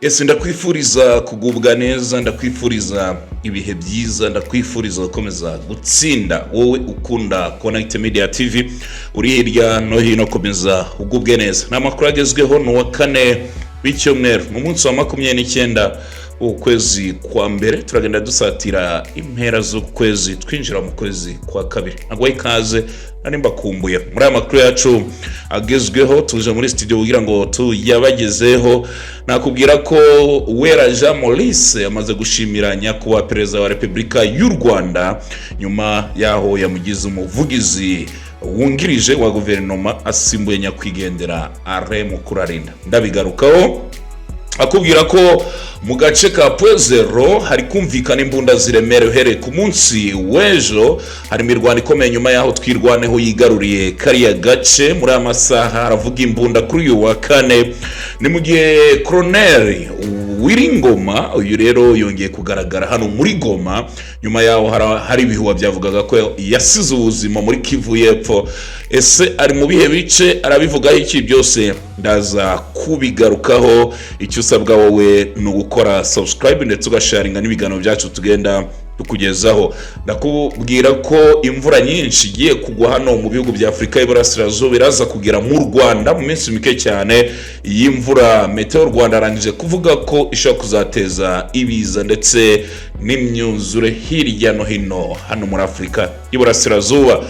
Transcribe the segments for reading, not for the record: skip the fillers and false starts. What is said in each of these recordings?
Ese ndakwifuriza kugubwa neza, ndakwifuriza ibihe byiza, ndakwifuriza gukomeza gutsinda wowe ukunda Connect Media TV uri hirya no hino, komeza ugubwe neza. Namakuru agezweho no wa kane w'icyumweru mu munsi wa 29 ukwezi kwa mbere, turagenda dusatira impera z'ukwezi twinjira mu kwezi kwa kabiri. Nagwa ikaze nari mbakumbuye muri amakuru yacu agezweho, tuje muri studio kugira ngo tuyabagezeho. Nakubwira ko Uwera Jean Maurice amaze gushimira nyakubahwa perezida wa Repubulika y'u Rwanda nyuma yaho yamugize umuvugizi wungirije wa guverinoma asimbuye nyakwigendera Alain Mukurarinda. Ndabigarukaho akubwira ko mu gace ka Pwezero hari kumvikana imbunda ziremere uhereye ku munsi w'ejo. Hari imirwano ikomeye nyuma yaho twirwaneho yigaruriye kariya gace. Muri amasaha aravuga imbunda kuri uyu wa kane, ni mu gihe Colonel Wiringoma uyu rero yongeye kugaragara hano muri Goma nyuma yaho hari ibihuha byavugaga ko yasize ubuzima muri Kivu y'Epfo. Ese ari mu bihe bice arabivugaho iki? Byose ndaza kubigarukaho. Icyo usabwa wowe ni ugukora subscribe ndetse ugasharinga n'ibiganiro byacu tugenda tukugezaho. Ndakubwira ko imvura nyinshi igiye kugwa hano mu bihugu bya Afrika y'Iburasirazuba iraza kugera mu Rwanda mu minsi mike cyane. Iyi mvura Meteo Rwanda arangije kuvuga ko ishobora kuzateza ibiza ndetse n'imyuzure hirya no hino hano muri Afrika y'Iburasirazuba.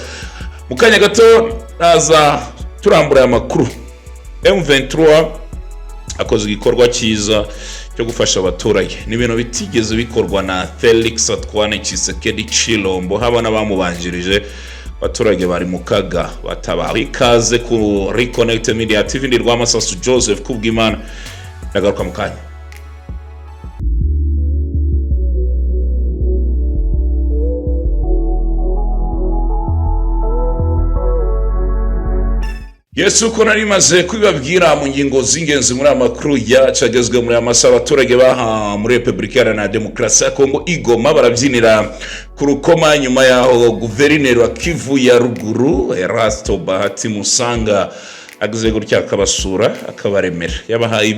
Mu kanya gato naza turambura amakuru. M23 akoze igikorwa cyiza cyo gufasha abaturage. Ni ibintu bitigeze bikorwa na Felix Antoine Tshisekedi Tshilombo, haba n'abamubanjirije. Abaturage bari mu kaga batabawe. Ikaze ku Reconnect Media TV, ndi Rwamasasu Joseph Kubwimana. Ndagaruka mu kanya. Yesu ko nari maze kubibabwira mu ngingo z'ingenzi muri amakuru yacagezwe muri amasaha. Abaturage baha muri Repubulika Iharanira Demokarasi ya Kongo Igoma barabyinira ku rukoma nyuma yaho guverineri wa Kivu ya Ruguru Erasto Bahati Musanga agize gutya akabasura akabaremera. Yabahaye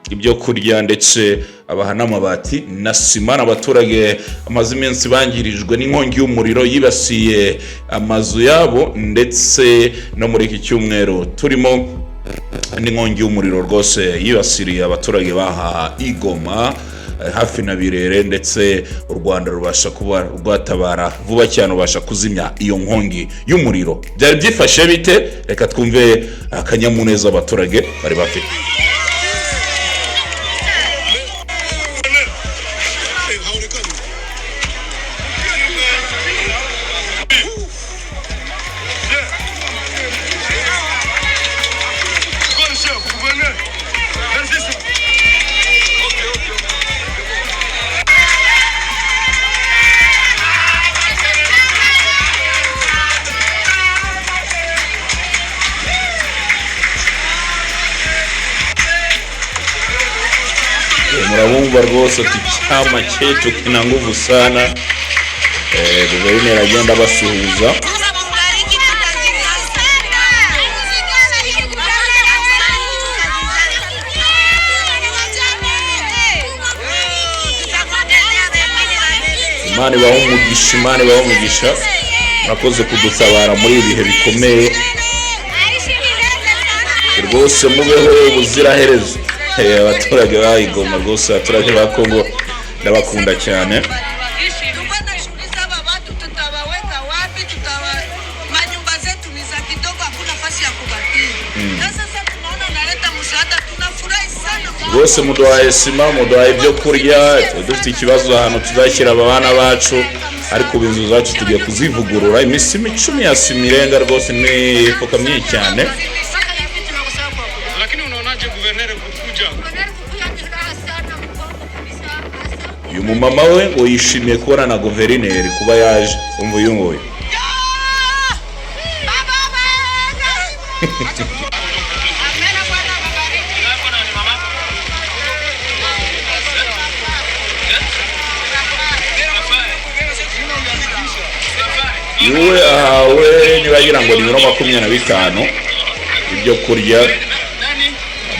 ibyo kurya ndetse abaha n'amabati na sima. Abaturage amaze iminsi bangirijwe n'inkongi y'umuriro yibasiye amazu yabo, ndetse no muri iki cyumweru turimo n'inkongi y'umuriro rwose yibasiriye abaturage baha Igoma hafi na Birere, ndetse u Rwanda rubasha kuba rwatabara vuba cyane ubasha kuzimya iyo nkongi y'umuriro. Byari byifashe bite? Reka twumve akanyamuneza abaturage bari bafite. Murabumva rwose ati cyama cyecu kina nguvu sana. Guverineri agenda basuhuza. Imana ibahe umugisha, murakoze kudutabara muri ibihe bikomeye rwose. Mubeho ubuziraherezo. Abaturage ba Igoma rwose, abaturage ba Kongo ndabakunda cyane. Rwose muduhaye sima, muduhaye ibyo kurya. Dufite ikibazo ahantu tuzashyira abana bacu, ariko inzu zacu tugiye kuzivugurura. Iminsi 10 ya sima irenga rwose, ni ifoka myinshi cyane. Uyu mumama we ngo yishimiye kubona na guverineri kuba yaje. Umva uyu nguyu. Yuwe ahawe nibagira ngo ni 25 ibyo kurya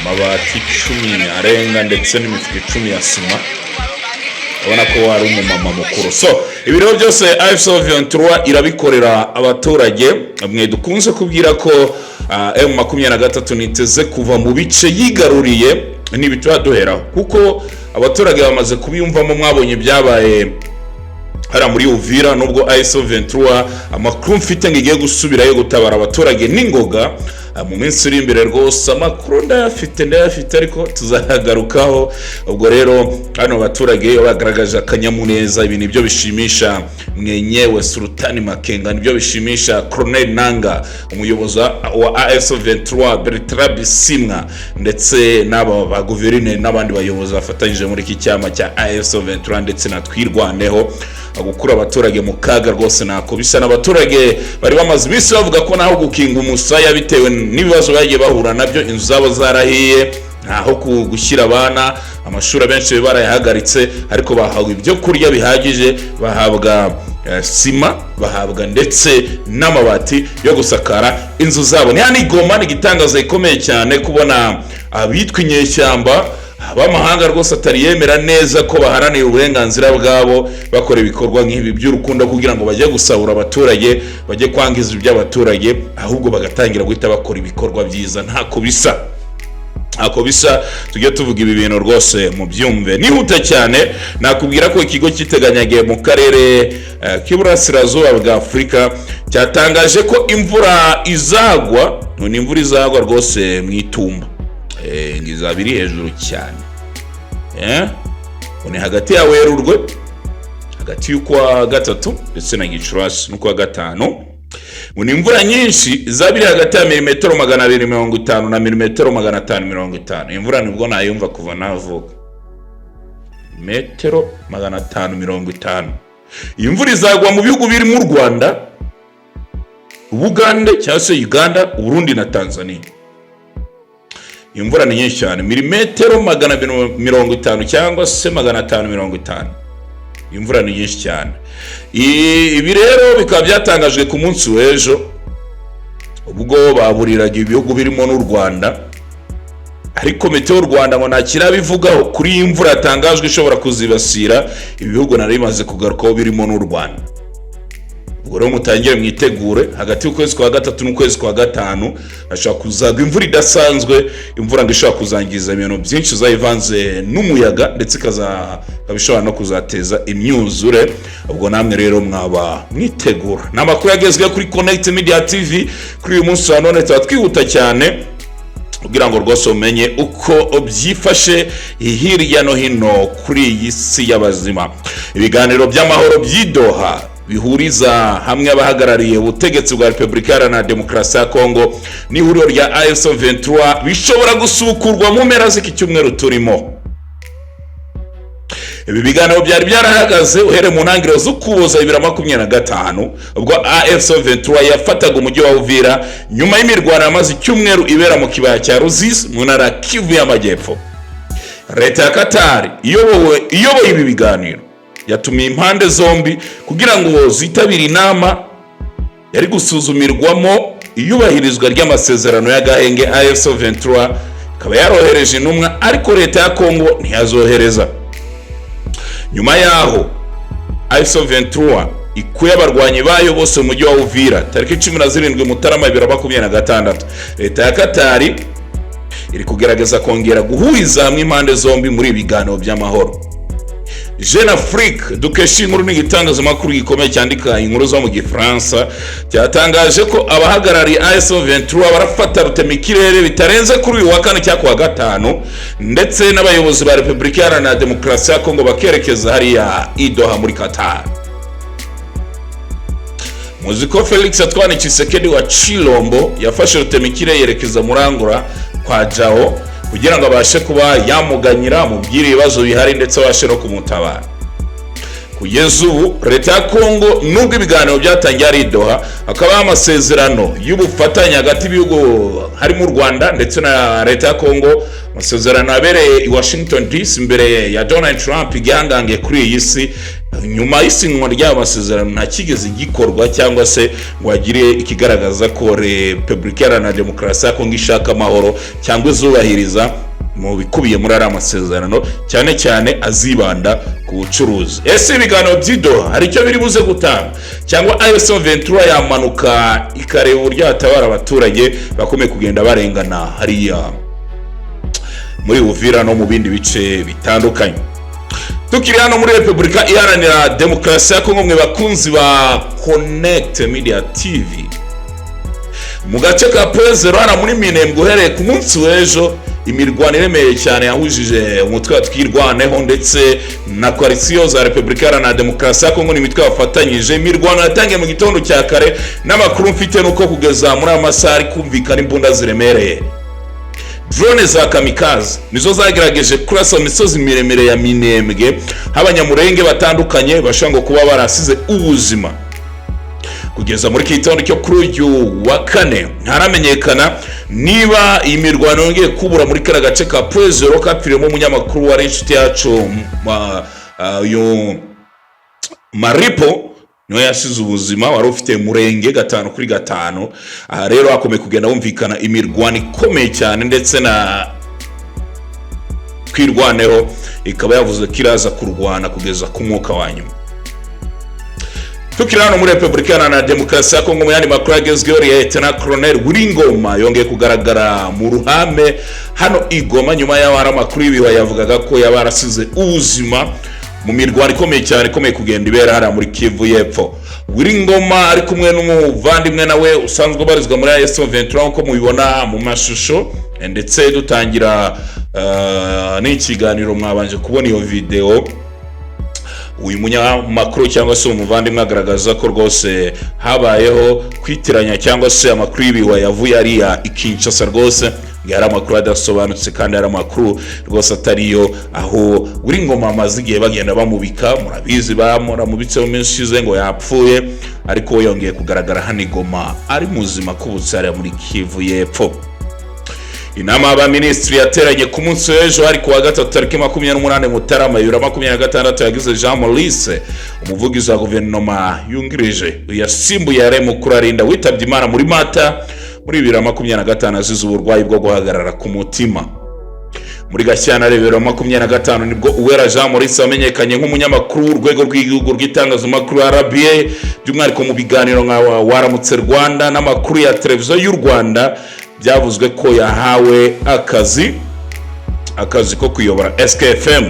amabati 10 arenga ndetse n'imifuka 10 ya sima. Ubona ko wari umumama mukuru. So ibiro byose AFC/M23 irabikorera abaturage. Mwe dukunze kubwira ko M23 niteze kuva mu bice yigaruriye n'ibitwa duheraho, kuko abaturage bamaze kubiyumvamo. Mwabonye byabaye hara muri Uvira, nubwo AFC/M23 amakuru mfite ngiye gusubirayo gutabara abaturage n'ingoga mu minsi iri imbere. Rwose amakuru ndayafite ariko tuzahagarukaho. Ubwo rero hano abaturage bagaragaje akanyamuneza, ibi nibyo bishimisha mwenyewe Sultani Makenga, nibyo bishimisha Colonel Nanga, umuyobozi wa AFC/M23 Bertrand Bisimwa, ndetse n'aba ba guverineri n'abandi bayobozi bafatanyije muri iki cyama cya AFC/M23 ndetse na Twirwaneho gukura abaturage mu kaga. Rwose nako bisa n'abaturage bari bamaze bisi bavuga ko naho gukinga umusaya bitewe n'ibibazo bagiye bahura nabyo, inzu zabo zarahiye, naho gushyira abana amashuri benshi barayahagaritse, ariko bahawe ibyo kurya bihagije, bahabwa sima, bahabwa ndetse n'amabati yo gusakara inzu zabo. Ni hani Goma, ni gitangaza ikomeye cyane kubona abitwa inyeshyamba abamahanga rwose atari yemera neza ko baharanira uburenganzira bwabo, bakora ibikorwa nk'ibi by'urukundo kugira ngo bajye gusahura abaturage, bajye kwangiza iby'abaturage, ahubwo bagatangira guhita bakora ibikorwa byiza. Ntako bisa tujye tuvuga ibi bintu rwose mu byumve. Nihuta cyane nakubwira ko ikigo kiteganyagiye mu karere k'Iburasirazuba bwa Afurika cyatangaje ko imvura izagwa, none imvura izagwa rwose mu Itumba. Ngizabiri hejuru cyane. One hagati ya Werurwe, hagati y'ukwa 3 ndetse na Gicurasi n'ukwa 5. Muni imvura nyinshi zabiri hagati ya milimetero 250 na milimetero 550. Imvura nibwo nayumva kuva navuka. Metero 550. Imvura izagwa mu bihugu biri mu Rwanda, Uganda cyangwa se Uganda, Burundi na Tanzania. Imvura ni nyinshi cyane, milimetero 250 cyangwa se 550. Imvura ni nyinshi cyane. Ibi rero bikaba byatangajwe ku munsi w'ejo ubwo baburiraga ibihugu birimo n'u Rwanda, ariko Meteo Rwanda ngo nakira bivugaho kuri imvura yatangajwe ishobora kuzibasira ibihugu nari bimaze kugarukaho birimo n'u Rwanda. Ubwo rero mutangire mwitegure, hagati y'ukwezi kwa 3 n'ukwezi kwa 5 ashaka kuzagwa imvura idasanzwe, imvura ngo ishaka kuzangiza ibintu byinshi zayivanze n'umuyaga, ndetse kabishobora no kuzateza imyuzure. Ubwo namwe rero mwaba mwitegura. Namakuru yagezwe kuri Connect Media TV kuri uyu munsi wa none, twihuta cyane kugira ngo rwose umenye uko byifashe hirya no hino kuri iyi si y'abazima. Ibiganiro by'amahoro by'Idoha bihuriza hamwe abahagarariye ubutegetsi bwa Repubulika Iharanira Demokarasi ya Kongo n'ihuriro rya AFC/M23 bishobora gusukurwa mu mpera z'iki cyumweru turimo. Ibi biganiro byari byarahagaze uhere mu ntangiriro z'Ukuboza 2025 ubwo AFC/M23 yafataga umujyi wa Uvira nyuma y'imirwano yamaze icyumweru ibera mu kibaya cya Ruzizi mu ntara Kivu y'Amajyepfo. Leta ya Qatar iyoboye ibi biganiro yatumiye impande zombi kugira ngo zitabire inama yari gusuzumirwamo iyubahirizwa ry'amasezerano y'agahenge. AFC/M23 ikaba yarohereje intumwa, ariko leta ya Kongo ntiyazohereza. Nyuma yaho AFC/M23 ikuye abarwanyi bayo bose mu mujyi wa Uvira tariki 17 Mutarama 2026. Leta ya Qatar iri kugerageza kongera guhuriza hamwe impande zombi muri ibiganiro by'amahoro. Jeune Afrique dukesha inkuru n'igitangazamakuru gikomeye cyandika inkuru zo mu Gifaransa cyatangaje ko abahagarariye AFC/M23 barafata rutemikirere bitarenze kuri uyu wa 4 cyangwa wa 5, ndetse n'abayobozi ba Repubulika Iharanira Demokarasi ya Kongo bakerekeza hariya Idoha muri Qatar. Muziko Felix Antoine Tshisekedi wa Chilombo yafashe rutemikirere yerekeza Murangura kwa Jao kugira ngo abashe kuba yamuganyira mu by'ibibazo bihari ndetse abashe no kumutabara. Kugeza ubu leta ya Kongo nubwo ibiganiro byatangiye ari Doha, hakaba amasezerano y'ubufatanye hagati y'ibihugu harimo u Rwanda ndetse na leta ya Kongo, amasezerano abereye i Washington DC imbere ya Donald Trump igihangange kuri iyi si, nyuma y'isinywa ry'amasezerano nta kigeze gikorwa cyangwa se ngo agire ikigaragaza ko Repubulika Iharanira Demokarasi ya Kongo ishaka amahoro cyangwa izubahiriza mu bikubiye muri ara masezerano, cyane cyane azibanda ku bucuruzi. Ese ibiganiro by'Doha hari icyo biri buze gutanga, cyangwa AFC Ventura yamanuka ikareba uburyo hatabara abaturage bakomeye kugenda barengana hariya muri Uvira no mu bindi bice bitandukanye? Tukiri hano muri Repubulika Iharanira Demokarasi ya Kongo, mwe bakunzi ba Connect Media TV, mu gace ka Pezero hano muri Minembwe, uhereye ku munsi w'ejo imirwano iremeye cyane yahujije umutwe wa Twirwaneho ndetse na koalisiyo za Repubulika Iharanira Demokarasi ya Kongo n'imitwe yafatanyije. Imirwano yatangiye mu gitondo cya kare, n'amakuru mfite nuko kugeza muri amasaha ari kumvikana imbunda ziremereye. Drone za kamikaze nizo zagerageje kurasa imisozi miremire ya Minembwe, abanyamurenge batandukanye bashanga kuba barasize ubuzima. Kugeza muri kitondo cyo kuri uyu wa kane ntaramenyekana niba iyi mirwano yongeye kubura muri kara gace ka Pezero kapiremo umunyamakuru wa inshuti yacu Maripo niwe yasize ubuzima, wari ufite Murenge 5-5. Aha rero akomeye kugenda humvikana imirwano ikomeye cyane, ndetse na Twirwaneho ikaba yavuze ko iraza kurwana kugeza ku mwuka wa nyuma. Tukiri hano muri Repubulika Iharanira Demokarasi ya Kongo, mu yandi makuru agezweho, Lieutenant Colonel Wiringoma yongeye kugaragara mu ruhame hano Igoma nyuma y'aho hari amakuru y'ibihuha yavugaga ko yabarasize ubuzima mu mirwano ikomeye cyane ikomeye kugenda ibera hariya muri Kivu y'Epfo. Wiringoma ari kumwe n'umuvandimwe nawe usanzwe ubarizwa muri AFC Ventura nk'uko mubibona mu mashusho, ndetse dutangira n'ikiganiro mwabanje kubona iyo video. Uyu munyamakuru cyangwa se umuvandimwe agaragaza ko rwose habayeho kwitiranya cyangwa se amakuru y'ibihuha yavuye ariya Kinshasa, rwose yari amakuru adasobanutse kandi yari amakuru rwose atariyo, aho Wiringoma amaze igihe bagenda bamubika, murabizi bamuramubitse mu minsi ishize ngo yapfuye, ariko yongeye kugaragara hano Igoma ari muzima kubutsa muri Kivu y'Epfo. Inama y'abaminisitiri yateranye ku munsi w'ejo ari kuwa gatatu tariki 28 Mutarama 2026 yagize Jean Maurice, umuvugizi wa guverinoma yungirije yasimbuye Alain Mukurarinda witabye Imana muri Mata muri 2025 azize uburwayi bwo guhagarara ku mutima. Muri Gashyantare 2025 nibwo Uwera Jean Maurice amenyekanye nk'umunyamakuru w'urwego rw'igihugu rw'itangazamakuru RBA, by'umwihariko mu biganiro nka Waramutse Rwanda n'amakuru ya televiziyo y'u Rwanda. Byavuzwe ko yahawe akazi ko kuyobora SKFM.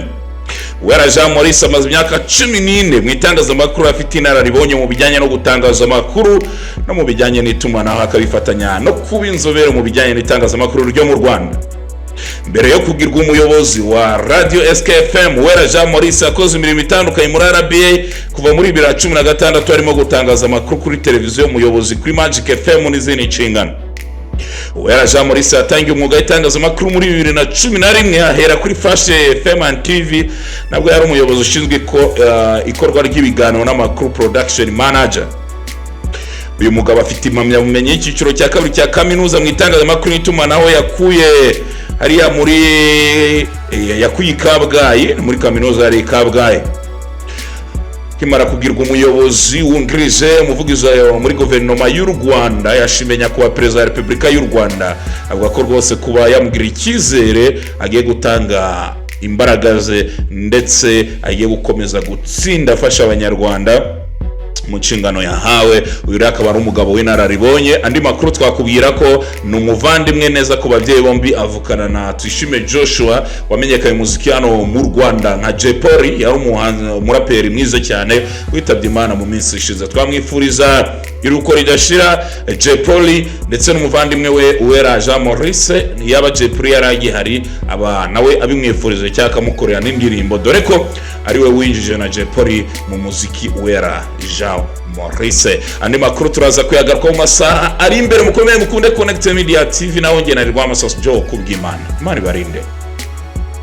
Uwera Jean Maurice amaze imyaka 14 mu itangazamakuru, afite inararibonye mu bijyanye no gutangaza amakuru no mu bijyanye n'itumanaho, akabifatanya no kuba inzobere mu bijyanye n'itangazamakuru ryo mu Rwanda. Mbere yo kugirwa umuyobozi wa Radio SKFM, Uwera Jean Maurice yakoze imirimo itandukanye muri RBA kuva muri 2016, arimo gutangaza amakuru kuri televiziyo, umuyobozi kuri Magic FM n'izindi nshingano. Uwera Jean Maurice yatangiye umwuga w'itangazamakuru muri 2011 ahera kuri Flash FM and TV, nabwo yari umuyobozi ushinzwe ikorwa ry'ibiganiro n'amakuru production manager. Uyu mugabo afite impamyabumenyi y'icyiciro cya kabiri cya kaminuza mu itangazamakuru n'itumanaho yakuye Kabgayi muri kaminuza ya Kabgayi. Kimara kugirwa umuyobozi wungirije, umuvugizi muri guverinoma y'u Rwanda yashimye nyakubahwa perezida wa Repubulika y'u Rwanda, avuga ko rwose kuba yamugira icyizere agiye gutanga imbaraga ze, ndetse agiye gukomeza gutsinda afasha abanyarwanda mu nshingano yahawe. Uyu akaba ari umugabo w'inararibonye. Andi makuru twakubwira ko ni umuvandimwe neza ku babyeyi bombi, avukana na Tuyishime Joshua wamenyekanye muziki hano mu Rwanda nka Jay Polly, yari umuraperi mwiza cyane witabye Imana mu minsi ishize. Twamwifuriza iruko ridashira Jay Polly ndetse n'umuvandimwe we Uwera Jean Maurice. Yaba Jay Polly yaragihari aba nawe abimwifurize cyaka mukorera n'indirimbo, dore ko ari we winjije na Jay Polly mu muziki Uwera Jean Maurice. Andi makuru turaza kuyagaruka mu masaha ari imbere. Mukomeye mukunde Connect Media TV, naho nge narirwa amasoso Joe kubw'Imana. Imana ibarinde.